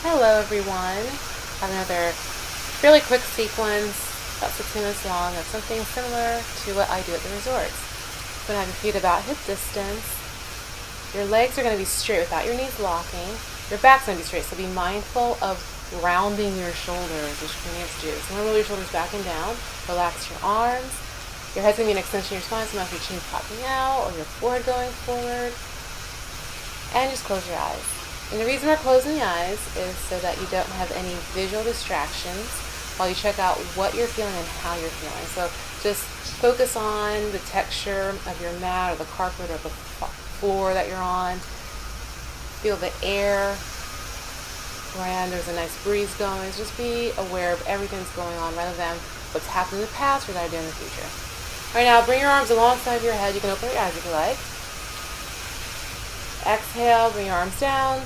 Hello everyone. I have another really quick sequence, about 6 minutes long, of something similar to what I do at the resorts. You're going to have your feet about hip distance. Your legs are going to be straight without your knees locking. Your back's going to be straight, so be mindful of rounding your shoulders, which your fingertips do. So roll your shoulders back and down. Relax your arms. Your head's going to be an extension of your spine, so not your chin popping out or your forehead going forward. And just close your eyes. And the reason we're closing the eyes is so that you don't have any visual distractions while you check out what you're feeling and how you're feeling. So just focus on the texture of your mat or the carpet or the floor that you're on. Feel the air. And there's a nice breeze going. Just be aware of everything that's going on rather than what's happened in the past or that I do in the future. All right, now bring your arms alongside your head. You can open your eyes if you like. Exhale, bring your arms down.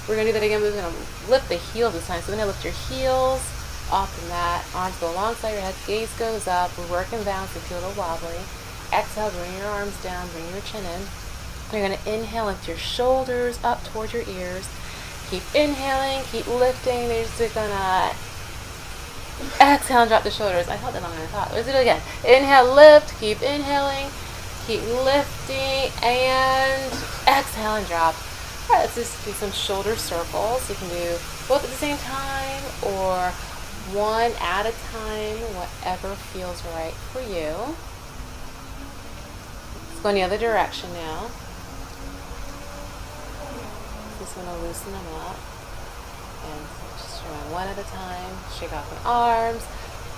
We're going to do that again. We're going to lift the heels this time. So we're going to lift your heels off the mat. Arms go alongside your head. Gaze goes up. We're working balance. If you feel a little wobbly. Exhale, bring your arms down. Bring your chin in. You're going to inhale, lift your shoulders up towards your ears. Keep inhaling. Keep lifting. They're just going to exhale and drop the shoulders. I held that longer than I thought. Let's do it again. Inhale, lift. Keep inhaling. Keep lifting and exhale and drop. All right, let's just do some shoulder circles. You can do both at the same time or one at a time, whatever feels right for you. Let's go in the other direction now. Just want to loosen them up and just around one at a time. Shake off the arms.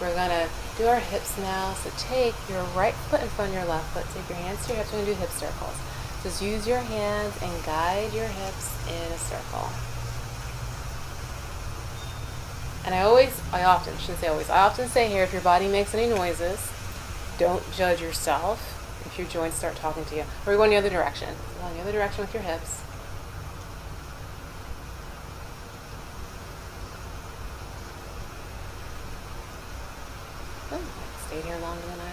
We're going to do our hips now. So take your right foot in front of your left foot. Take your hands to your hips. We're going to do hip circles. Just use your hands and guide your hips in a circle. And I often say here, if your body makes any noises, don't judge yourself if your joints start talking to you. We're going the other direction. Go in the other direction with your hips. Stayed here longer than I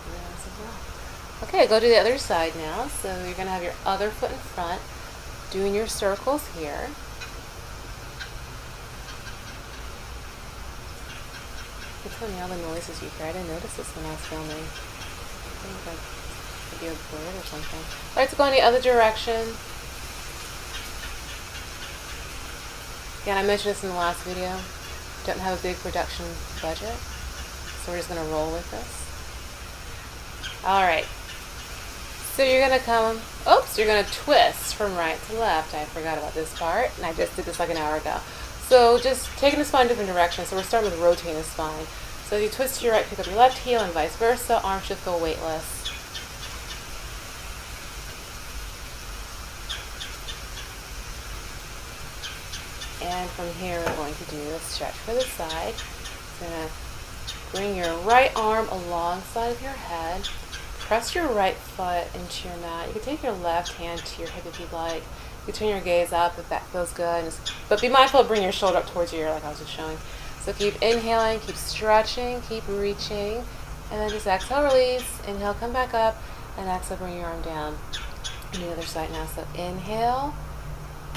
realized as well. Okay, go to the other side now. So you're going to have your other foot in front, doing your circles here. You tell me all the noises you hear. I didn't notice this when I was filming. I think that could be a bird or something. All right, so go in the other direction. Again, I mentioned this in the last video. Don't have a big production budget. So we're just going to roll with this. Alright. So you're going to you're going to twist from right to left. I forgot about this part, and I just did this like an hour ago. So just taking the spine in different directions. So we're starting with rotating the spine. So if you twist to your right, pick up your left heel, and vice versa. Arms should go weightless. And from here, we're going to do a stretch for the side. So we're going to bring your right arm alongside of your head. Press your right foot into your mat. You can take your left hand to your hip if you'd like. You turn your gaze up if that feels good. But be mindful of bringing your shoulder up towards your ear like I was just showing. So keep inhaling, keep stretching, keep reaching. And then just exhale, release. Inhale, come back up. And exhale, bring your arm down. And the other side now. So inhale.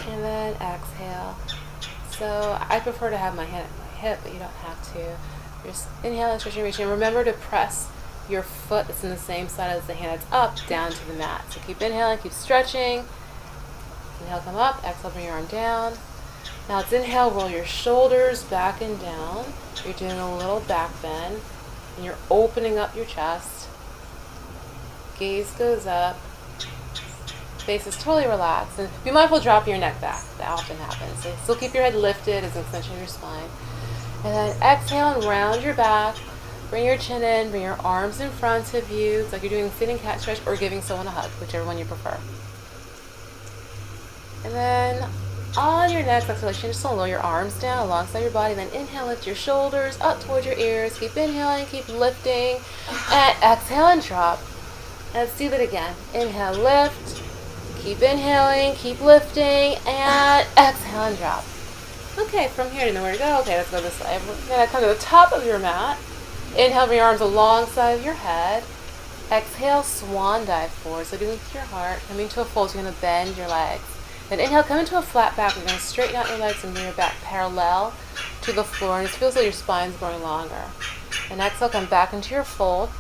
And then exhale. So I prefer to have my hand at my hip, but you don't have to. Just inhaling, stretching, reaching. Remember to press your foot that's in the same side as the hand that's up down to the mat. So keep inhaling, keep stretching. Inhale, come up. Exhale, bring your arm down. Now let's inhale, roll your shoulders back and down. You're doing a little back bend. And you're opening up your chest. Gaze goes up. Face is totally relaxed. And be mindful to drop your neck back. That often happens. So still keep your head lifted as an extension of your spine. And then exhale and round your back. Bring your chin in, bring your arms in front of you. It's like you're doing a sitting cat stretch or giving someone a hug, whichever one you prefer. And then on your next exhalation, just lower your arms down alongside your body. Then inhale, lift your shoulders up towards your ears. Keep inhaling, keep lifting. And exhale and drop. And let's do that again. Inhale, lift. Keep inhaling, keep lifting. And exhale and drop. Okay, from here, you know where to go. Okay, let's go this way. We're going to come to the top of your mat. Inhale, bring your arms alongside of your head. Exhale, swan dive forward. So doing with your heart. Coming to a fold, you're going to bend your legs. Then inhale, come into a flat back. You're going to straighten out your legs and bring your back parallel to the floor, and it feels like your spine's growing longer. And exhale, come back into your fold.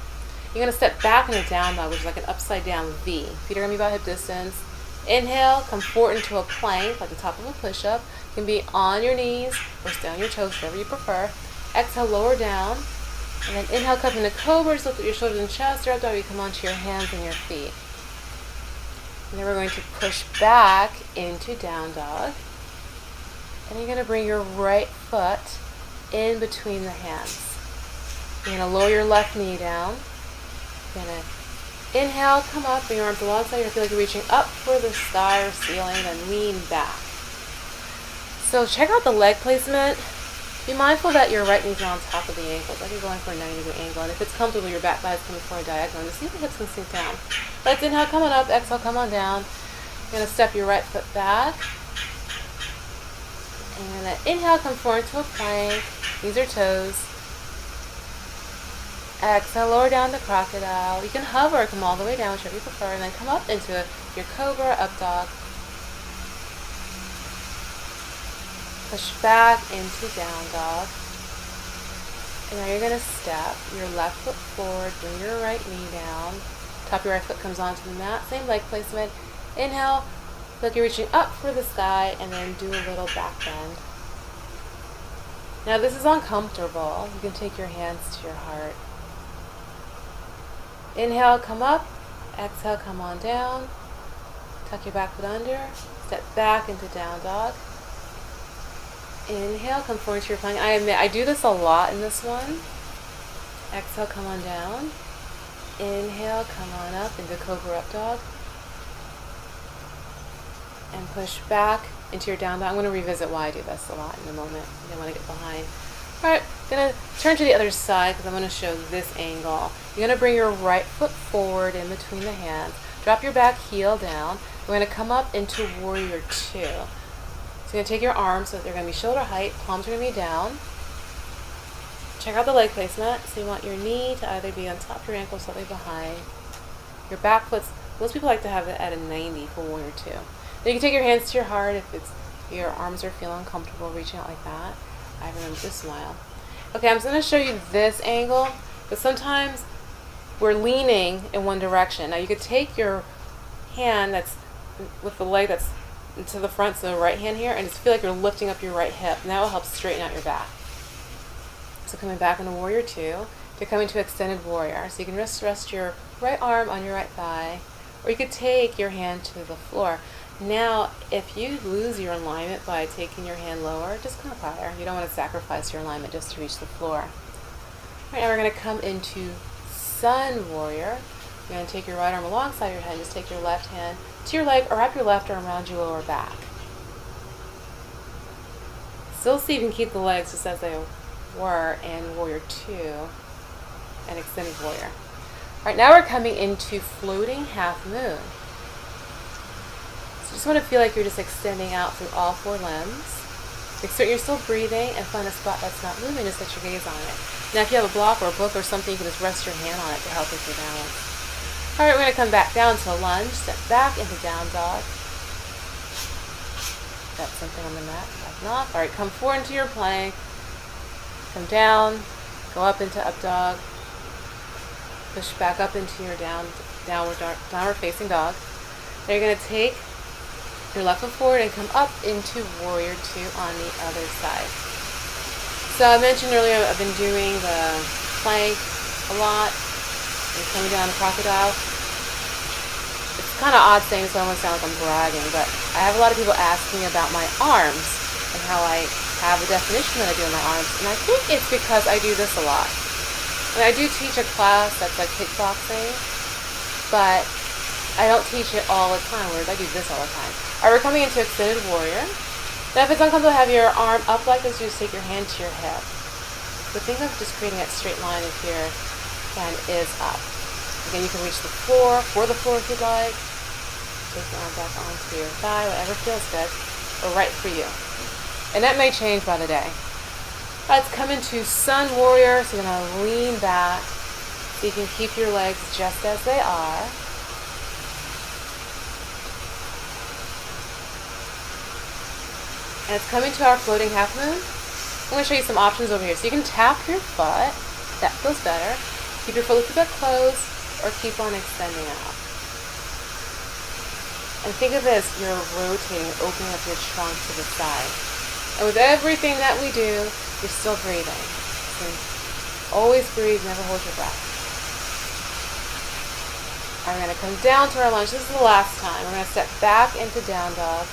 You're going to step back in a down dog, which is like an upside down V. Feet are going to be about hip distance. Inhale, come forward into a plank, like the top of a push-up. You can be on your knees or stay on your toes, whatever you prefer. Exhale, lower down. And then inhale, come into cobra. Just lift up your shoulders and chest. Or up dog, you come onto your hands and your feet. And then we're going to push back into down dog. And you're going to bring your right foot in between the hands. You're going to lower your left knee down. You're going to inhale, come up, bring your arms alongside. You feel like you're reaching up for the sky or ceiling, then lean back. So check out the leg placement. Be mindful that your right knee's on top of the ankles, like you're going for a 90-degree angle. And if it's comfortable, your back thigh is coming forward diagonal. Just see if the hips can sink down. Let's inhale, come on up. Exhale, come on down. You're going to step your right foot back. And then inhale, come forward to a plank. Knees or toes. Exhale, lower down to crocodile. You can hover or come all the way down, whichever you prefer. And then come up into your cobra, up dog. Push back into down dog. And now you're going to step your left foot forward, bring your right knee down. Top of your right foot comes onto the mat. Same leg placement. Inhale, feel like you're reaching up for the sky, and then do a little back bend. Now this is uncomfortable. You can take your hands to your heart. Inhale, come up. Exhale, come on down. Tuck your back foot under. Step back into down dog. Inhale, come forward to your plank. I admit, I do this a lot in this one. Exhale, come on down. Inhale, come on up into cobra up dog. And push back into your down dog. I'm going to revisit why I do this a lot in a moment. You don't want to get behind. Alright, I'm going to turn to the other side because I'm going to show this angle. You're going to bring your right foot forward in between the hands. Drop your back heel down. We're going to come up into warrior two. So you're going to take your arms so that they're going to be shoulder height. Palms are going to be down. Check out the leg placement. So you want your knee to either be on top of your ankle or slightly behind. Your back foot's, most people like to have it at a 90 for warrior two. Then you can take your hands to your heart if your arms are feeling uncomfortable reaching out like that. I remember to smile. Okay, I'm just going to show you this angle, but sometimes we're leaning in one direction. Now you could take your hand that's with the leg that's to the front, so the right hand here, and just feel like you're lifting up your right hip, and that will help straighten out your back. So coming back into warrior two, you're coming to extended warrior. So you can rest your right arm on your right thigh, or you could take your hand to the floor. Now, if you lose your alignment by taking your hand lower, just come up higher. You don't want to sacrifice your alignment just to reach the floor. All right, now we're going to come into sun warrior. You're going to take your right arm alongside your head, just take your left hand to your leg, or wrap your left arm around your lower back. Still see if you can keep the legs just as they were in warrior two and extended warrior. All right, now we're coming into floating half moon. So just want to feel like you're just extending out through all four limbs. Make certain you're still breathing and find a spot that's not moving, just set your gaze on it. Now if you have a block or a book or something, you can just rest your hand on it to help with your balance. All right, we're going to come back down to a lunge, step back into down dog. Got something on the mat, back off. All right, come forward into your plank. Come down, go up into up dog. Push back up into your downward facing dog. Then you're going to take your left foot forward and come up into warrior two on the other side. So I mentioned earlier I've been doing the plank a lot. And coming down the crocodile. It's kind of odd saying so, I almost sound like I'm bragging, but I have a lot of people asking about my arms and how I have a definition that I do in my arms, and I think it's because I do this a lot. And I do teach a class that's like kickboxing, but I don't teach it all the time, whereas I do this all the time. Alright, we're coming into extended warrior. Now if it's uncomfortable to have your arm up like this, you just take your hand to your hip. So think of just creating that straight line if your hand is up. Again, you can reach the floor, if you'd like. Take your arm back onto your thigh, whatever feels good, or right for you. And that may change by the day. Let's come into sun warrior, so you're going to lean back so you can keep your legs just as they are. And it's coming to our floating half moon. I'm going to show you some options over here. So you can tap your foot. That feels better. Keep your foot a little bit closed or keep on extending out. And think of this, you're rotating, opening up your trunk to the side. And with everything that we do, you're still breathing. So always breathe, never hold your breath. We're going to come down to our lunge. This is the last time. We're going to step back into down dog.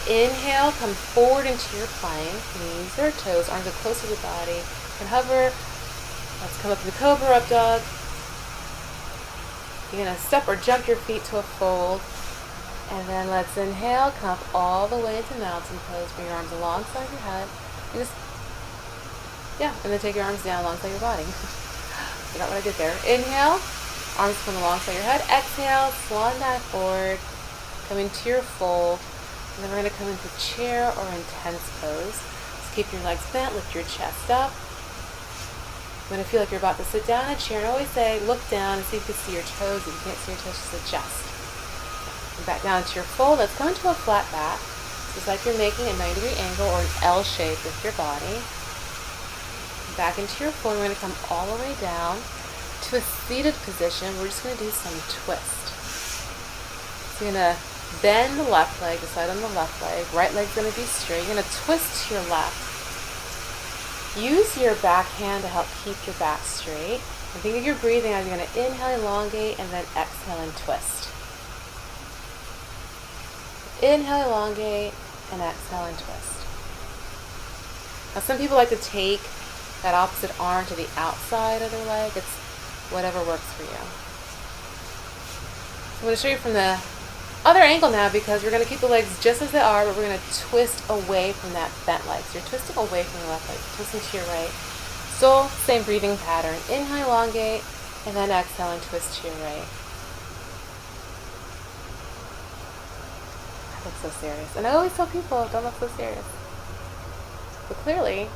Inhale, come forward into your plank. Knees or toes, arms are close to the body. And hover. Let's come up to the cobra up dog. You're going to step or jump your feet to a fold. And then let's inhale, come up all the way into mountain pose. Bring your arms alongside your head. And and then take your arms down alongside your body. Forgot what I did there. Inhale, arms come alongside your head. Exhale, swan dive forward. Come into your fold. And then we're going to come into chair or intense pose. Just keep your legs bent, lift your chest up. When I feel like you're about to sit down in a chair, I always say, look down and see if you can see your toes. If you can't see your toes, just adjust. Back down to your fold. Let's go into a flat back. It's like you're making a 90-degree angle or an L shape with your body. Back into your fold. We're going to come all the way down to a seated position. We're just going to do some twist. So you're going to bend the left leg, decide on the left leg. Right leg's going to be straight. You're going to twist to your left. Use your back hand to help keep your back straight. And think of your breathing as you're going to inhale, elongate, and then exhale and twist. Inhale, elongate, and exhale and twist. Now some people like to take that opposite arm to the outside of their leg. It's whatever works for you. I'm going to show you from the other angle now because we're going to keep the legs just as they are, but we're going to twist away from that bent leg. So you're twisting away from the left leg, twisting to your right. Still same breathing pattern. Inhale, elongate, and then exhale and twist to your right. Look so serious. And I always tell people, don't look so serious. But clearly,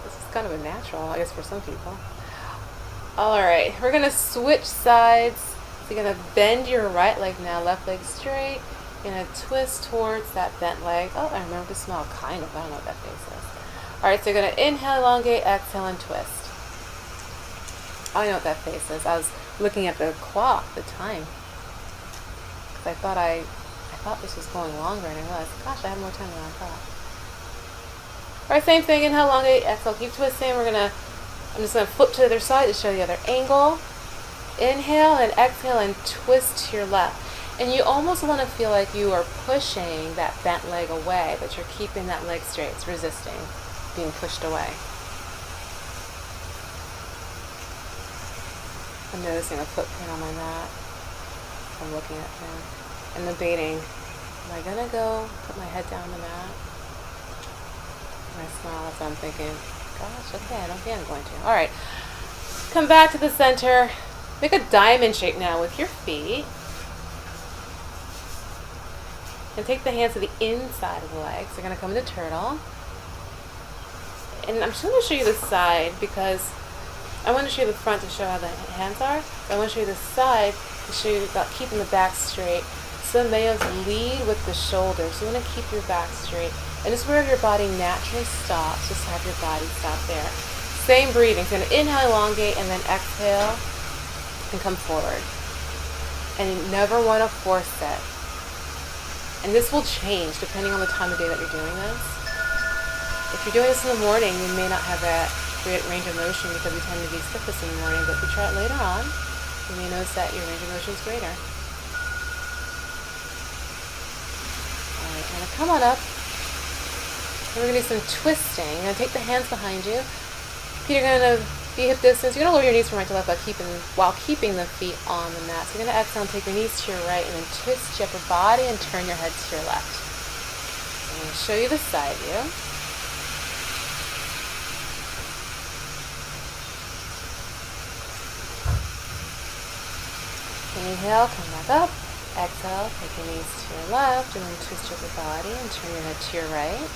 this is kind of a natural, I guess, for some people. Alright, we're going to switch sides. So you're going to bend your right leg now, left leg straight. You're going to twist towards that bent leg. Oh, I remember the smell, kind of. I don't know what that face is. Alright, so you're going to inhale, elongate, exhale, and twist. I know what that face is. I was looking at the clock, the time. Because I thought this was going longer, and I realized, gosh, I have more time than I thought. Alright, same thing. Inhale, elongate, exhale, keep twisting. I'm just going to flip to the other side to show the other angle. Inhale and exhale and twist to your left. And you almost want to feel like you are pushing that bent leg away, but you're keeping that leg straight. It's resisting being pushed away. I'm noticing a footprint on my mat. I'm looking at him. And debating, am I going to go put my head down on the mat? And I smile as I'm thinking, gosh, okay, I don't think I'm going to. Alright, come back to the center. Make a diamond shape now with your feet. And take the hands to the inside of the legs. They're going to come into turtle. And I'm just going to show you the side because I want to show you the front to show how the hands are. But I want to show you the side to show you about keeping the back straight. Some mayos lead with the shoulders. You want to keep your back straight. And just wherever your body naturally stops, just have your body stop there. Same breathing. So you're going to inhale, elongate, and then exhale and come forward. And you never want to force it. And this will change depending on the time of day that you're doing this. If you're doing this in the morning, you may not have that great range of motion because we tend to be stiffest in the morning. But if you try it later on, you may notice that your range of motion is greater. Alright, I'm going to come on up. And we're going to do some twisting. You're going to take the hands behind you. Feet are going to be hip distance. You're going to lower your knees from right to left while keeping the feet on the mat. So you're going to exhale and take your knees to your right and then twist your upper body and turn your head to your left. I'm going to show you the side view. Inhale, come back up. Exhale, take your knees to your left and then twist your upper body and turn your head to your right.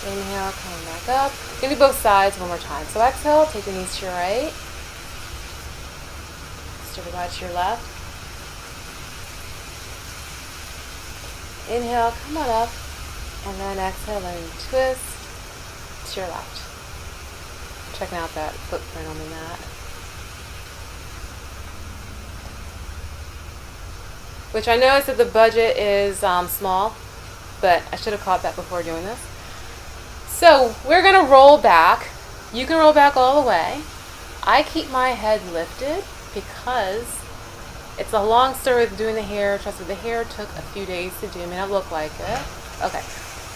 Inhale, come back up. You're going to do both sides one more time. So exhale, take your knees to your right. to the right, to your left. Inhale, come on up, and then exhale and twist to your left. Checking out that footprint on the mat. Which I noticed that the budget is small, but I should have caught that before doing this. So we're going to roll back. You can roll back all the way. I keep my head lifted because it's a long story with doing the hair. Trust me, the hair took a few days to do. It may not look like it. Okay,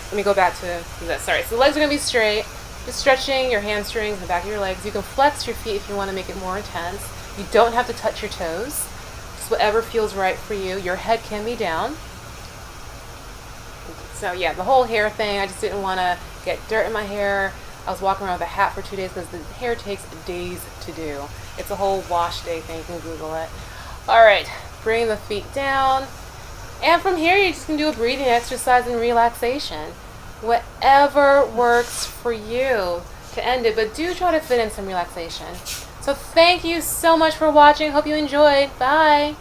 let me go back to this. Sorry, so the legs are going to be straight. Just stretching your hamstrings, the back of your legs. You can flex your feet if you want to make it more intense. You don't have to touch your toes. Just whatever feels right for you. Your head can be down. So yeah, the whole hair thing, I just didn't want to get dirt in my hair. I was walking around with a hat for 2 days because the hair takes days to do. It's a whole wash day thing. You can Google it. All right, bring the feet down. And from here, you just can do a breathing exercise and relaxation. Whatever works for you to end it, but do try to fit in some relaxation. So thank you so much for watching. Hope you enjoyed. Bye.